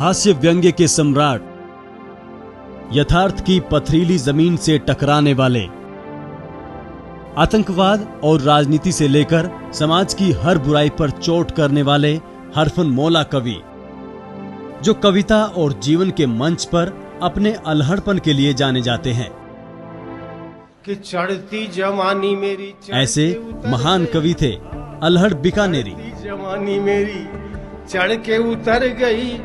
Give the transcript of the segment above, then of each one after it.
हास्य व्यंग्य के सम्राट, यथार्थ की पथरीली जमीन से टकराने वाले, आतंकवाद और राजनीति से लेकर समाज की हर बुराई पर चोट करने वाले हरफनमौला कवि, जो कविता और जीवन के मंच पर अपने अल्हड़पन के लिए जाने जाते हैं। कि चढ़ती जवानी मेरी, ऐसे महान कवि थे अल्हड़ बीकानेरी। जवानी मेरी चढ़ के उतर गई,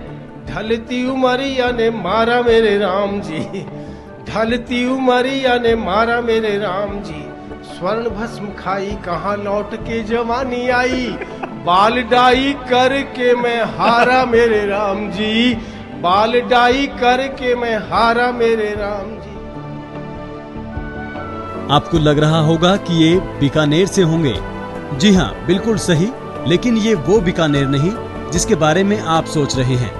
ढलती उमरिया ने मारा मेरे राम जी, ढलती उमरिया ने मारा मेरे राम जी। स्वर्ण भस्म खाई कहाँ लौट के जवानी आई, बाल डाई करके मैं हारा मेरे राम जी, बाल डाई करके मैं हारा मेरे राम जी। आपको लग रहा होगा कि ये बीकानेर से होंगे। जी हाँ, बिल्कुल सही, लेकिन ये वो बीकानेर नहीं जिसके बारे में आप सोच रहे हैं।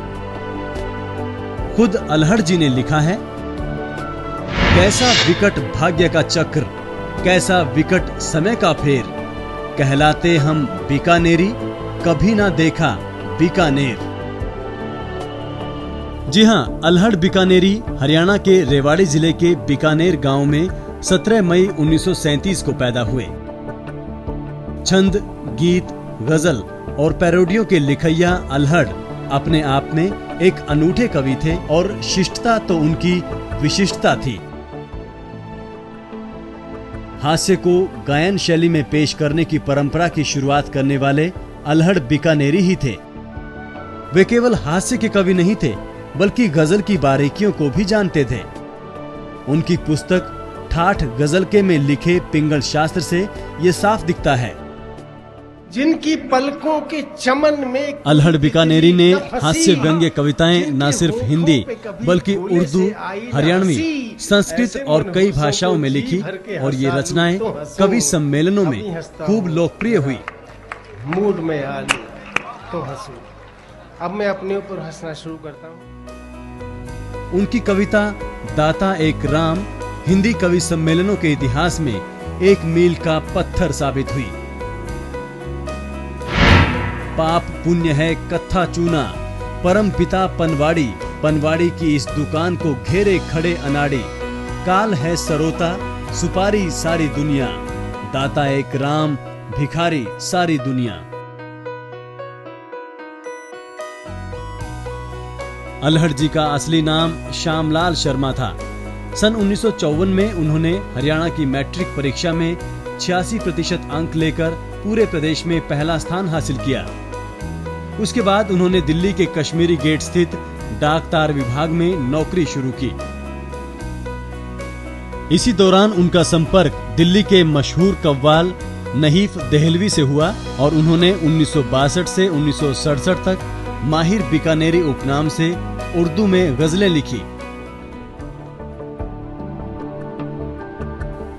खुद अल्हड़ जी ने लिखा है, कैसा विकट भाग्य का चक्र, कैसा विकट समय का फेर, कहलाते हम बीकानेरी, कभी ना देखा बीकानेर। जी हाँ, अल्हड़ बीकानेरी हरियाणा के रेवाड़ी जिले के बीकानेर गांव में 17 मई 1937 को पैदा हुए। छंद, गीत, गजल और पैरोडियों के लिखैया अल्हड़ अपने आप में एक अनूठे कवि थे और शिष्टता तो उनकी विशिष्टता थी। हास्य को गायन शैली में पेश करने की परंपरा की शुरुआत करने वाले अल्हड़ बीकानेरी ही थे। वे केवल हास्य के कवि नहीं थे, बल्कि गजल की बारीकियों को भी जानते थे। उनकी पुस्तक ठाठ गजल के में लिखे पिंगल शास्त्र से ये साफ दिखता है। जिनकी पलकों के चमन में अल्हड़ बीकानेरी ने हास्य व्यंग्य कविताएं न सिर्फ हिंदी बल्कि उर्दू, हरियाणवी, संस्कृत और कई भाषाओं में लिखी और ये रचनाएं कवि सम्मेलनों में खूब लोकप्रिय हुई। मूड में आ तो हंसू। अब मैं अपने ऊपर हंसना शुरू करता हूँ। उनकी कविता दाता एक राम हिंदी कवि सम्मेलनों के इतिहास में एक मील का पत्थर साबित हुई। पाप पुण्य है कत्था चूना, परम पिता पनवाड़ी, पनवाड़ी की इस दुकान को घेरे खड़े अनाड़ी, काल है सरोता सुपारी सारी दुनिया, दाता एक राम भिखारी सारी दुनिया। अल्हड़ जी का असली नाम श्यामलाल शर्मा था। सन 1954 में उन्होंने हरियाणा की मैट्रिक परीक्षा में 86% अंक लेकर पूरे प्रदेश में पहला स्थान हासिल किया। उसके बाद उन्होंने दिल्ली के कश्मीरी गेट स्थित डाक तार विभाग में नौकरी शुरू की। इसी दौरान उनका संपर्क दिल्ली के मशहूर कव्वाल नहीफ देहलवी से हुआ और उन्होंने 1962 से 1967 तक माहिर बीकानेरी उपनाम से उर्दू में गजलें लिखी।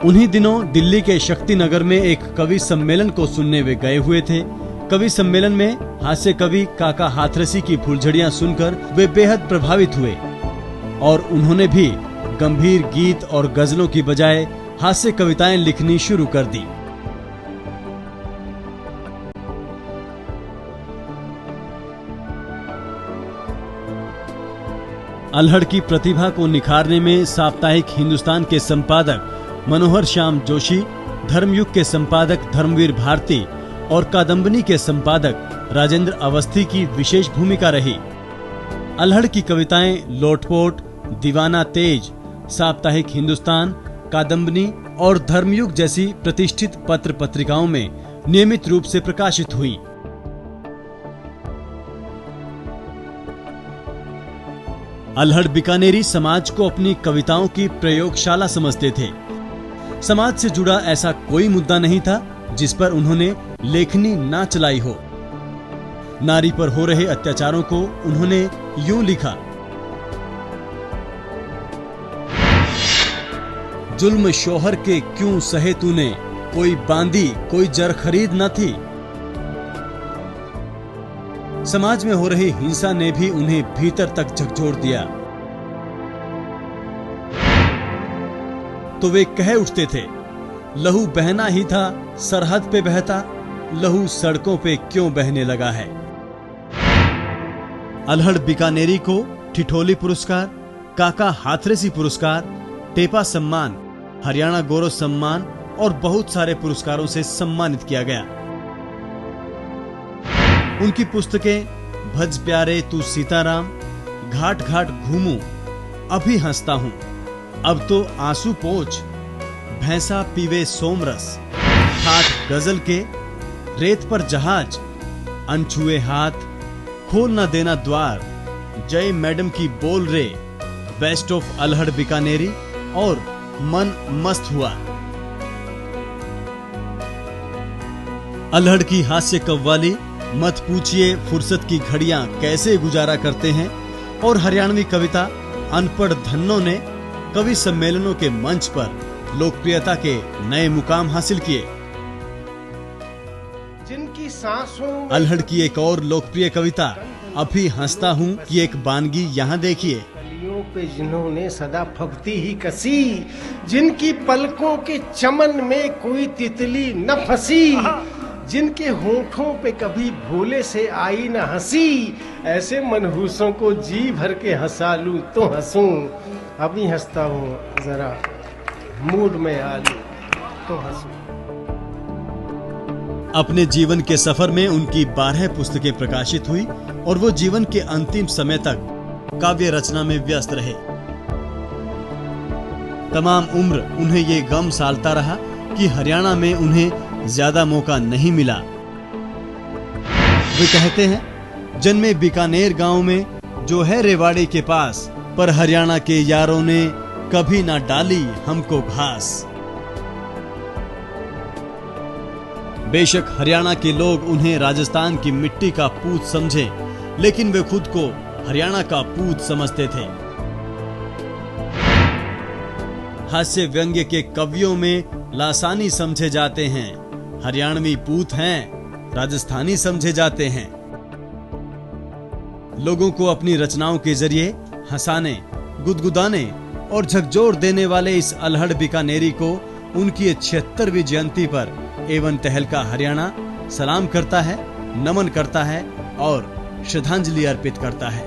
उन्हीं दिनों दिल्ली के शक्ति नगर में एक कवि सम्मेलन को सुनने वे गए हुए थे। कवि सम्मेलन में हास्य कवि काका हाथरसी की फुलझड़ियां सुनकर वे बेहद प्रभावित हुए और उन्होंने भी गंभीर गीत और गजलों की बजाय हास्य कविताएं लिखनी शुरू कर दी। अल्हड़ की प्रतिभा को निखारने में साप्ताहिक हिंदुस्तान के संपादक मनोहर श्याम जोशी, धर्मयुग के संपादक धर्मवीर भारती और कादम्बनी के संपादक राजेंद्र अवस्थी की विशेष भूमिका रही। अल्हड़ की कविताएं लोटपोट, दीवाना तेज, साप्ताहिक हिंदुस्तान, कादम्बनी और धर्मयुग जैसी प्रतिष्ठित पत्र पत्रिकाओं में नियमित रूप से प्रकाशित हुई। अल्हड़ बीकानेरी समाज को अपनी कविताओं की प्रयोगशाला समझते थे। समाज से जुड़ा ऐसा कोई मुद्दा नहीं था जिस पर उन्होंने लेखनी ना चलाई हो। नारी पर हो रहे अत्याचारों को उन्होंने यूं लिखा, जुल्म शोहर के क्यों सहे तूने, कोई बांदी कोई जर खरीद न थी। समाज में हो रही हिंसा ने भी उन्हें भीतर तक झकझोर दिया। तो वे कह उठते थे, लहू बहना ही था सरहद पे बहता, लहू सड़कों पे क्यों बहने लगा है। अल्हड़ बीकानेरी को ठिठोली पुरस्कार, काका हाथरसी पुरस्कार, टेपा सम्मान, हरियाणा गौरव सम्मान और बहुत सारे पुरस्कारों से सम्मानित किया गया। उनकी पुस्तकें भज प्यारे तू सीताराम, घाट घाट घूमूं, अभी हंसता हूं, अब तो आंसू पोंछ, भैंसा पीवे सोमरस, ठाठ गजल के, रेत पर जहाज, अनछुए हाथ, खोल न देना द्वार, जय मैडम की बोल रे, बेस्ट ऑफ अल्हड़ बीकानेरी और मन मस्त हुआ। अल्हड़ की हास्य कव्वाली मत पूछिए फुर्सत की घड़ियां कैसे गुजारा करते हैं और हरियाणवी कविता अनपढ़ धन्नों ने कवि सम्मेलनों के मंच पर लोकप्रियता के नए मुकाम हासिल किए। जिनकी सांसों अल्हड़ की एक और लोकप्रिय कविता अभी हंसता हूं की एक बानगी यहाँ देखिए। कलियों पे जिन्होंने सदा फबती ही कसी, जिनकी पलकों के चमन में कोई तितली न फंसी, जिनके होठों पे कभी भोले से आई न हंसी, ऐसे मनहूसों को जी भर के हंसा लूं तो हंसूं, अभी हंसता हूँ जरा मूड में आ लूं तो हंसूं। अपने जीवन के सफर में उनकी 12 पुस्तकें प्रकाशित हुई और वो जीवन के अंतिम समय तक काव्य रचना में व्यस्त रहे। तमाम उम्र उन्हें ये गम सालता रहा कि हरियाणा में उन्हें ज्यादा मौका नहीं मिला। वे कहते हैं, जन्मे बीकानेर गांव में जो है रेवाड़ी के पास, पर हरियाणा के यारों ने कभी ना डाली हमको घास। बेशक हरियाणा के लोग उन्हें राजस्थान की मिट्टी का पूत समझे, लेकिन वे खुद को हरियाणा का पूत समझते थे। हास्य व्यंग्य के कवियों में लासानी समझे जाते हैं, हरियाणवी पूत हैं, राजस्थानी समझे जाते हैं। लोगों को अपनी रचनाओं के जरिए हंसाने, गुदगुदाने और झकझोर देने वाले इस अल्हड़ बीकानेरी को उनकी 76वीं जयंती पर एवन तहलका हरियाणा सलाम करता है, नमन करता है और श्रद्धांजलि अर्पित करता है।